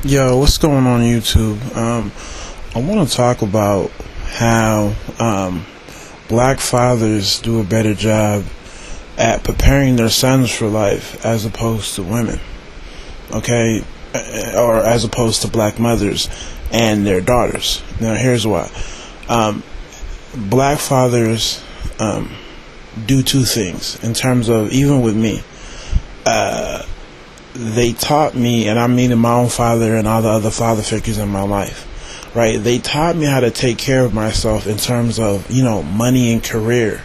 Yo, what's going on YouTube? I want to talk about how black fathers do a better job at preparing their sons for life as opposed to women, okay? Or as opposed to black mothers and their daughters. Now, here's why. Black fathers do two things in terms of, even with me. They taught me, and I mean my own father and all the other father figures in my life, right? They taught me how to take care of myself in terms of, money and career.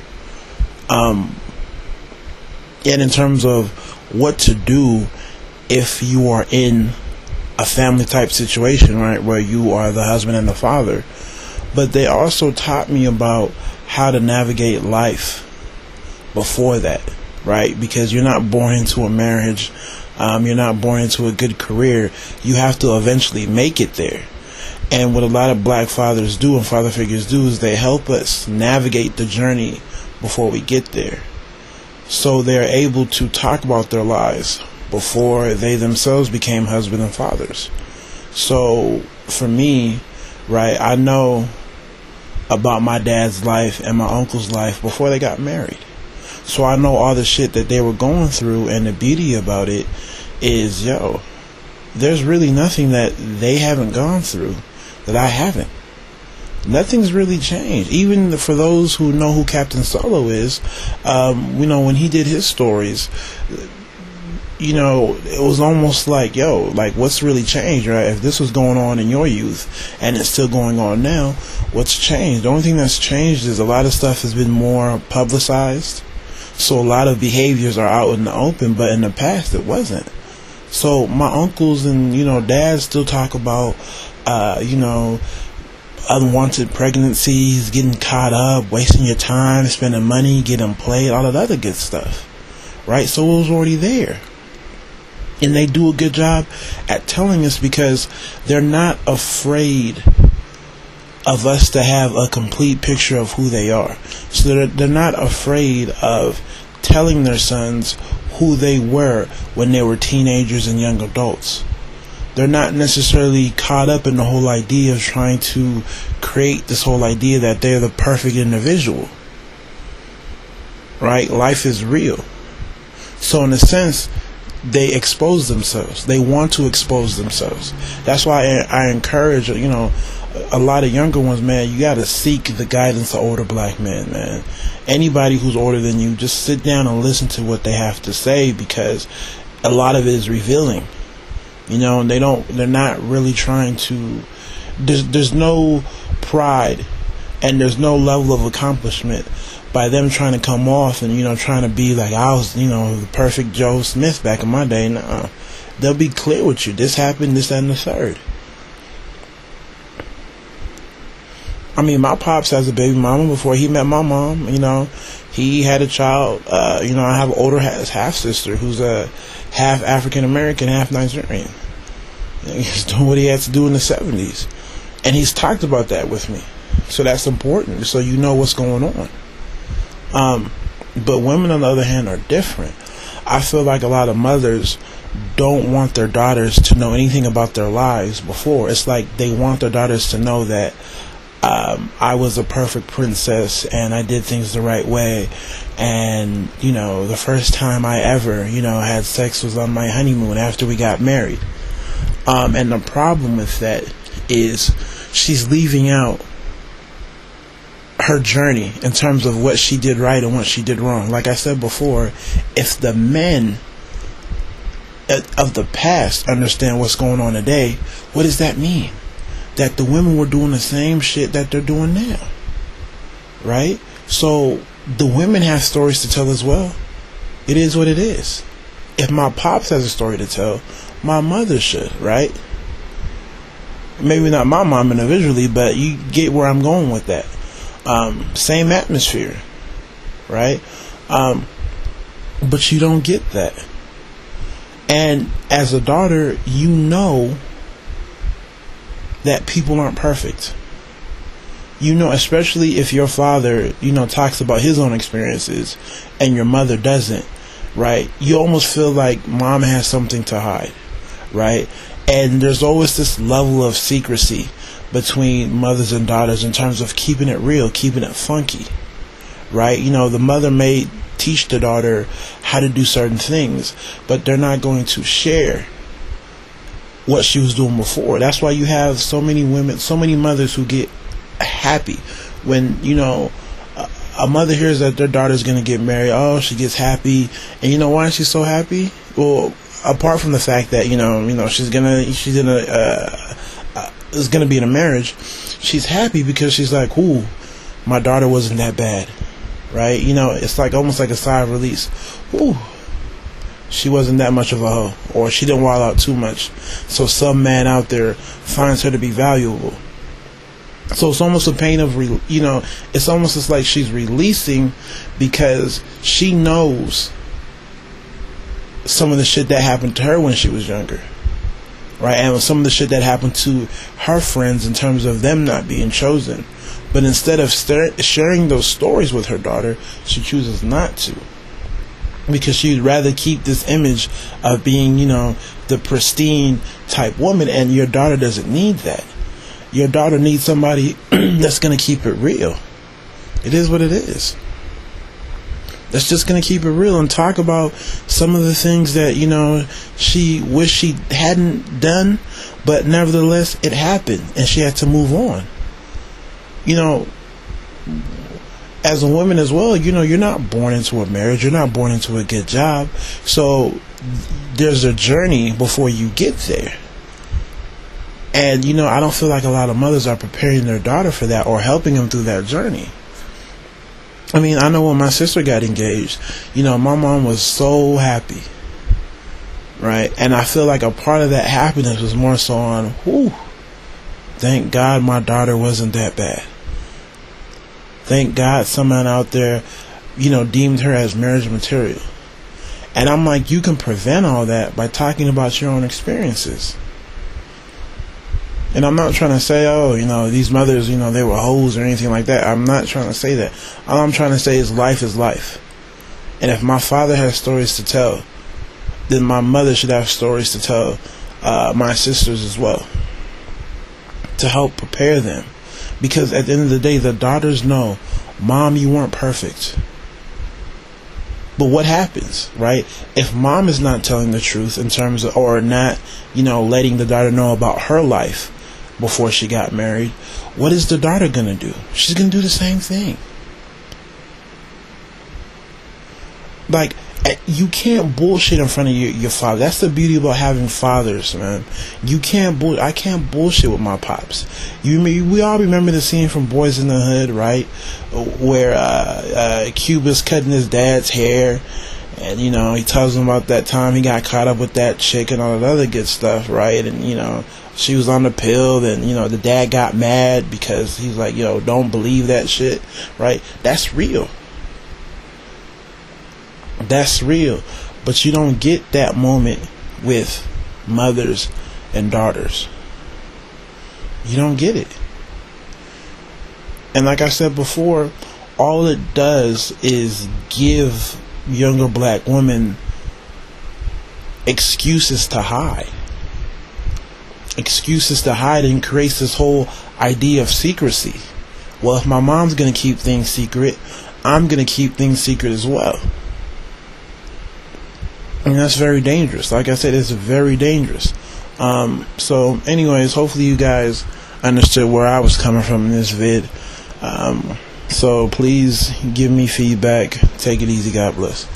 And in terms of what to do if you are in a family type situation, right, where you are the husband and the father. But they also taught me about how to navigate life before that, right? Because you're not born into a marriage. You're not born into a good career. You have to eventually make it there. And what a lot of black fathers do and father figures do is they help us navigate the journey before we get there. So they're able to talk about their lives before they themselves became husband and fathers. So for me, right, I know about my dad's life and my uncle's life before they got married. So I know all the shit that they were going through, and the beauty about it is, there's really nothing that they haven't gone through that I haven't. Nothing's really changed. Even for those who know who Captain Solo is, when he did his stories, it was almost like, what's really changed, right? If this was going on in your youth and it's still going on now, what's changed? The only thing that's changed is a lot of stuff has been more publicized. So a lot of behaviors are out in the open, but in the past it wasn't. So my uncles and, dads still talk about, unwanted pregnancies, getting caught up, wasting your time, spending money, getting played, all of that other good stuff, right? So it was already there. And they do a good job at telling us because they're not afraid of us to have a complete picture of who they are. So they're not afraid of telling their sons who they were when they were teenagers and young adults. They're not necessarily caught up in the whole idea of trying to create this whole idea that they're the perfect individual. Right? Life is real. So in a sense, they expose themselves. They want to expose themselves. That's why I encourage, a lot of younger ones, man, you got to seek the guidance of older black men, man. Anybody who's older than you, just sit down and listen to what they have to say, because a lot of it is revealing. And they're not really trying to, there's no pride and there's no level of accomplishment by them trying to come off and, trying to be like, I was, the perfect Joe Smith back in my day. Nah, they'll be clear with you. This happened, this, that, and the third. I mean, my pops has a baby mama before he met my mom. He had a child. I have an older half sister who's a half African American, half Nigerian. He's doing what he had to do in the 70s, and he's talked about that with me. So that's important. So you know what's going on. But women, on the other hand, are different. I feel like a lot of mothers don't want their daughters to know anything about their lives before. It's like they want their daughters to know that I was a perfect princess and I did things the right way, and the first time I ever had sex was on my honeymoon after we got married. And the problem with that is she's leaving out her journey in terms of what she did right and what she did wrong. Like I said before, if the men of the past understand what's going on today, what does that mean? That the women were doing the same shit that they're doing now, right? So the women have stories to tell as well. It is what it is. If my pops has a story to tell, my mother should, right? Maybe not my mom individually, but you get where I'm going with that. Same atmosphere, right? But you don't get that. And as a daughter, that people aren't perfect. Especially if your father, talks about his own experiences and your mother doesn't, right? You almost feel like mom has something to hide, right? And there's always this level of secrecy between mothers and daughters in terms of keeping it real, keeping it funky, right? You know, the mother may teach the daughter how to do certain things, but they're not going to share what she was doing before. That's why you have so many women, so many mothers who get happy when, you know, a mother hears that their daughter's going to get married. Oh, she gets happy. And you know why she's so happy? Well, apart from the fact that, you know, it's going to be in a marriage, she's happy because she's like, ooh, my daughter wasn't that bad, right? You know, it's like almost like a sigh of release. Ooh, she wasn't that much of a hoe, or she didn't wild out too much, so some man out there finds her to be valuable. So it's almost a pain of, it's almost just like she's releasing because she knows some of the shit that happened to her when she was younger, right? And some of the shit that happened to her friends in terms of them not being chosen. But instead of sharing those stories with her daughter, she chooses not to, because she'd rather keep this image of being, the pristine type woman. And your daughter doesn't need that. Your daughter needs somebody that's going to keep it real. It is what it is. That's just going to keep it real and talk about some of the things that, she wished she hadn't done, but nevertheless it happened and she had to move on. As a woman as well, you're not born into a marriage. You're not born into a good job. So there's a journey before you get there. And, I don't feel like a lot of mothers are preparing their daughter for that or helping them through that journey. I mean, I know when my sister got engaged, my mom was so happy, right? And I feel like a part of that happiness was more so on, whew, thank God my daughter wasn't that bad. Thank God someone out there, deemed her as marriage material. And I'm like, you can prevent all that by talking about your own experiences. And I'm not trying to say, these mothers, they were hoes or anything like that. I'm not trying to say that. All I'm trying to say is life. And if my father has stories to tell, then my mother should have stories to tell my sisters as well, to help prepare them. Because at the end of the day, the daughters know, Mom, you weren't perfect. But what happens, right? If mom is not telling the truth in terms of, or not, letting the daughter know about her life before she got married, what is the daughter going to do? She's going to do the same thing. Like, you can't bullshit in front of your father. That's the beauty about having fathers, man. I can't bullshit with my pops. We all remember the scene from Boys in the Hood, right? Where Cuba's cutting his dad's hair, and he tells him about that time he got caught up with that chick and all that other good stuff, right? And she was on the pill, and the dad got mad because he's like, don't believe that shit, right? That's real. That's real. But you don't get that moment with mothers and daughters. You don't get it. And like I said before, all it does is give younger black women excuses to hide. Excuses to hide, and creates this whole idea of secrecy. Well, if my mom's going to keep things secret, I'm going to keep things secret as well. And that's very dangerous. Like I said, it's very dangerous. So anyways, hopefully you guys understood where I was coming from in this vid. So please give me feedback. Take it easy. God bless.